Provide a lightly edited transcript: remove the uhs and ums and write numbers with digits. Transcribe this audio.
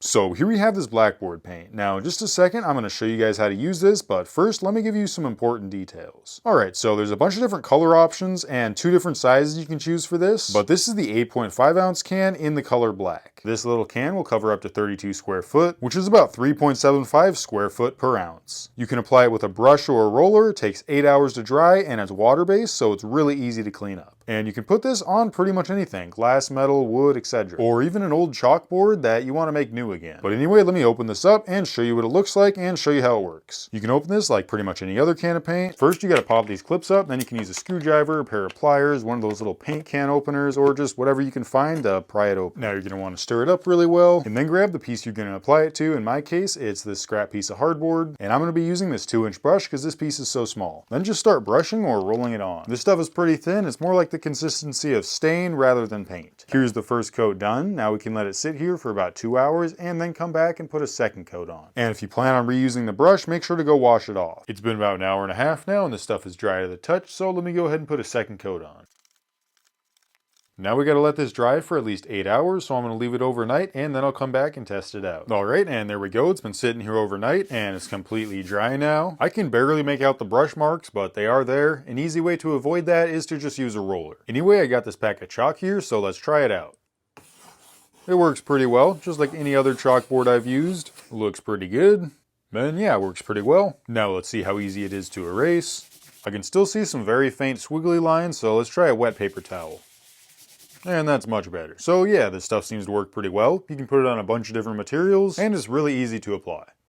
So here we have this blackboard paint. Now in just a second I'm going to show you guys how to use this, but first let me give you some important details. Alright, so there's a bunch of different color options and 2 different sizes you can choose for this, but this is the 8.5 ounce can in the color black. This little can will cover up to 32 square foot, which is about 3.75 square foot per ounce. You can apply it with a brush or a roller. It takes 8 hours to dry and it's water based, so it's really easy to clean up. And you can put this on pretty much anything, glass, metal, wood, etc. Or even an old chalkboard that you want to make new again. But anyway, let me open this up and show you what it looks like and show you how it works. You can open this like pretty much any other can of paint. First you got to pop these clips up, then you can use a screwdriver, a pair of pliers, one of those little paint can openers, or just whatever you can find to pry it open. Now you're going to want to stir it up really well, and then grab the piece you're going to apply it to. In my case, it's this scrap piece of hardboard, and I'm going to be using this 2-inch brush because this piece is so small. Then just start brushing or rolling it on. This stuff is pretty thin. It's more like the consistency of stain rather than paint. Here's the first coat done. Now we can let it sit here for about 2 hours and then come back and put a second coat on. And if you plan on reusing the brush, make sure to go wash it off. It's been about an hour and a half now and this stuff is dry to the touch, so let me go ahead and put a second coat on. Now we gotta let this dry for at least 8 hours, so I'm gonna leave it overnight and then I'll come back and test it out. Alright, and there we go. It's been sitting here overnight and it's completely dry now. I can barely make out the brush marks, but they are there. An easy way to avoid that is to just use a roller. Anyway, I got this pack of chalk here, so let's try it out. It works pretty well, just like any other chalkboard I've used. Looks pretty good. And yeah, it works pretty well. Now let's see how easy it is to erase. I can still see some very faint squiggly lines, so let's try a wet paper towel. And that's much better. So yeah, this stuff seems to work pretty well. You can put it on a bunch of different materials, and it's really easy to apply.